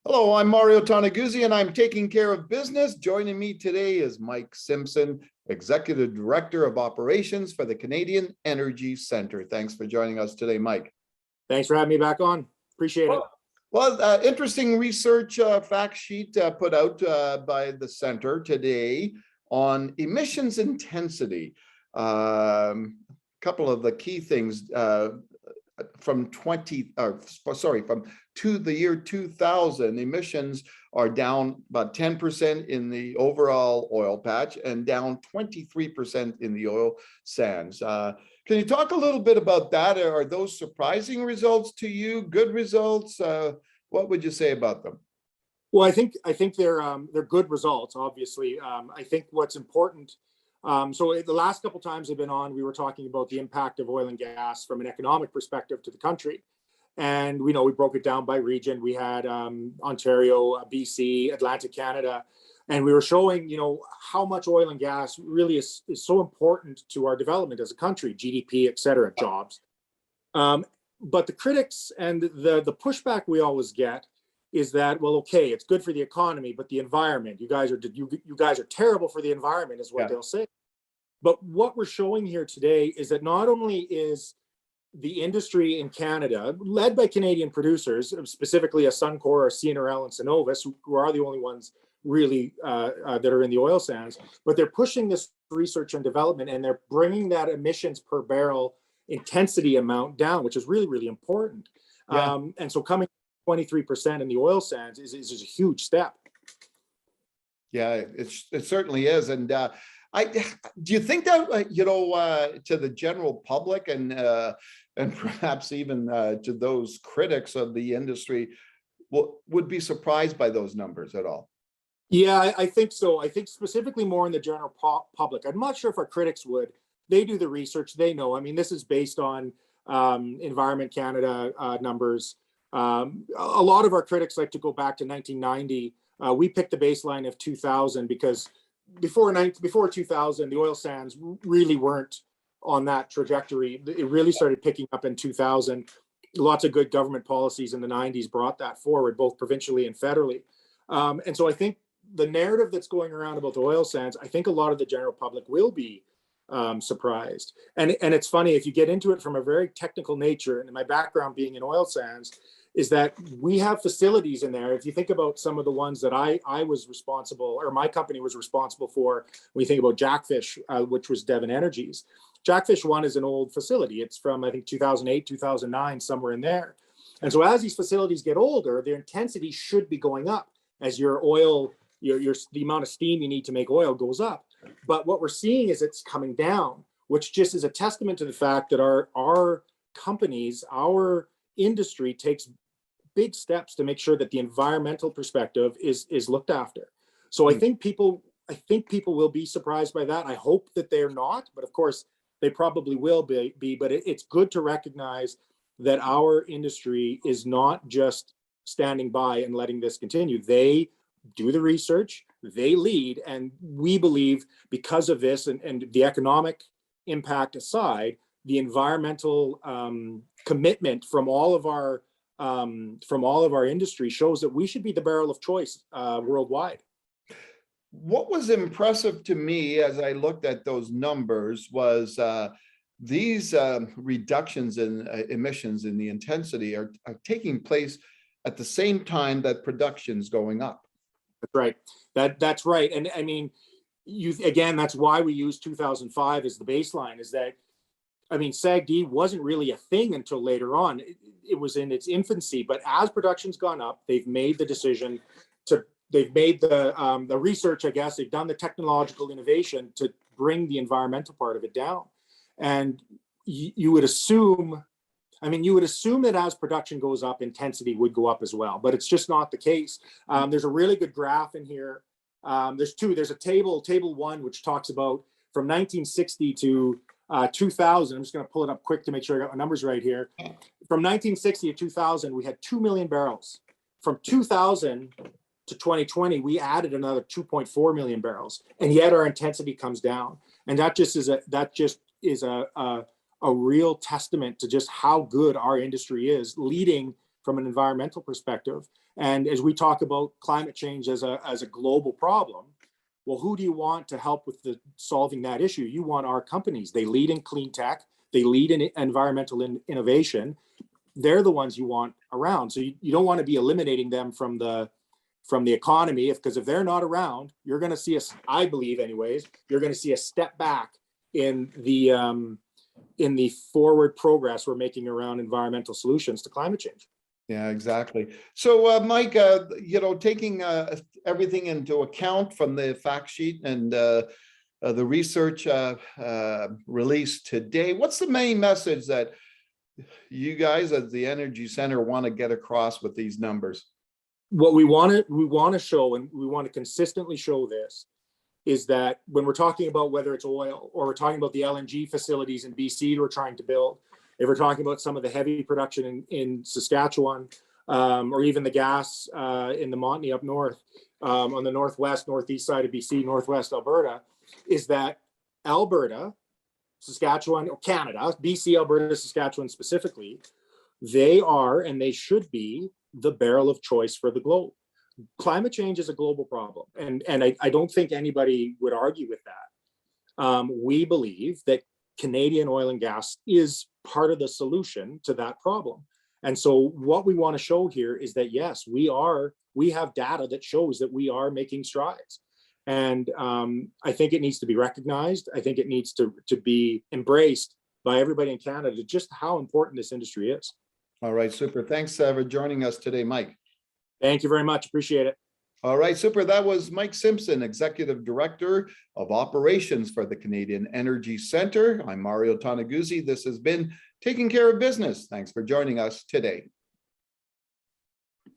Hello, I'm Mario Toneguzzi and I'm taking care of business. Joining me today is Mike Simpson, Executive Director of Operations for the Canadian Energy Centre. Thanks for joining us today, Mike. Thanks for having me back on. Appreciate it. Well, interesting research fact sheet put out by the Centre today on emissions intensity. Couple of the key things from the year 2000, emissions are down about 10% in the overall oil patch and down 23% in the oil sands. Can you talk a little bit about that? Are those surprising results to you? Good results? What would you say about them? Well, I think they're good results. Obviously, I think what's important. So the last couple of times I've been on, we were talking about the impact of oil and gas from an economic perspective to the country. And we broke it down by region. We had Ontario, BC, Atlantic Canada, and we were showing, how much oil and gas really is so important to our development as a country, GDP, et cetera, jobs. But the critics and the pushback we always get is that, well, okay, it's good for the economy, but the environment, you guys are terrible for the environment, is what they'll say. But what we're showing here today is that not only is the industry in Canada, led by Canadian producers, specifically a Suncor, a CNRL, and Cenovus, who are the only ones really that are in the oil sands, but they're pushing this research and development, and they're bringing that emissions per barrel intensity amount down, which is really, really important. And so coming 23% in the oil sands is a huge step. Yeah, it certainly is. And do you think that to the general public and perhaps even to those critics of the industry would be surprised by those numbers at all? Yeah, I think so. I think specifically more in the general public. I'm not sure if our critics would. They do the research. They know. I mean, this is based on Environment Canada numbers. A lot of our critics like to go back to 1990. We picked the baseline of 2000 because before 2000, the oil sands really weren't on that trajectory. It really started picking up in 2000. Lots of good government policies in the 90s brought that forward, both provincially and federally. And so I think the narrative that's going around about the oil sands, I think a lot of the general public will be surprised. And it's funny, if you get into it from a very technical nature, and my background being in oil sands, is that we have facilities in there. If you think about some of the ones that I was responsible, or my company was responsible for, when you think about Jackfish, which was Devon Energy's. Jackfish 1 is an old facility. It's from, I think, 2008, 2009, somewhere in there. And so as these facilities get older, their intensity should be going up as your oil, the amount of steam you need to make oil goes up. But what we're seeing is it's coming down, which just is a testament to the fact that our companies, our industry takes big steps to make sure that the environmental perspective is looked after. So I think people will be surprised by that. I hope that they're not, but of course they probably will be. But it's good to recognize that our industry is not just standing by and letting this continue. They do the research, they lead, and we believe because of this and the economic impact aside, the environmental commitment from all of our industry shows that we should be the barrel of choice worldwide. What was impressive to me as I looked at those numbers was these reductions in emissions in the intensity are taking place at the same time that production's going up. That's right. That's right. And I mean, that's why we use 2005 as the baseline, is that, I mean, SAGD wasn't really a thing until later on. It was in its infancy, but as production's gone up, they've made the decision they've made the research, I guess, they've done the technological innovation to bring the environmental part of it down. And you would assume that as production goes up, intensity would go up as well, but it's just not the case. There's a really good graph in here. There's two. There's a table 1, which talks about from 1960 to 2000. I'm just going to pull it up quick to make sure I got my numbers right here. From 1960 to 2000, we had 2 million barrels. From 2000 to 2020, we added another 2.4 million barrels, and yet our intensity comes down. And that just is a real testament to just how good our industry is, leading from an environmental perspective. And as we talk about climate change as a global problem, well, who do you want to help with solving that issue? You want our companies. They lead in clean tech. They lead in environmental innovation. They're the ones you want around. So you don't want to be eliminating them from the economy, because if they're not around, you're going to see us, I believe anyways, you're going to see a step back in the forward progress we're making around environmental solutions to climate change. Yeah, exactly. So, Mike, taking everything into account from the fact sheet and the research released today, what's the main message that you guys as the Energy Center want to get across with these numbers? What we want to show, and we want to consistently show this, is that when we're talking about whether it's oil or we're talking about the LNG facilities in BC we're trying to build, if we're talking about some of the heavy production in Saskatchewan, or even the gas in the Montney up north, on the northwest, northeast side of BC, northwest Alberta, is that Alberta, Saskatchewan, or Canada, BC, Alberta, Saskatchewan specifically, they are and they should be the barrel of choice for the globe. Climate change is a global problem, and I don't think anybody would argue with that. We believe that Canadian oil and gas is part of the solution to that problem. And so what we want to show here is that, yes, we have data that shows that we are making strides. And I think it needs to be recognized. I think it needs to be embraced by everybody in Canada, just how important this industry is. All right, super. Thanks for joining us today, Mike. Thank you very much. Appreciate it. All right, super. That was Mike Simpson, Executive Director of Operations for the Canadian Energy Center. I'm Mario Toneguzzi. This has been Taking Care of Business. Thanks for joining us today.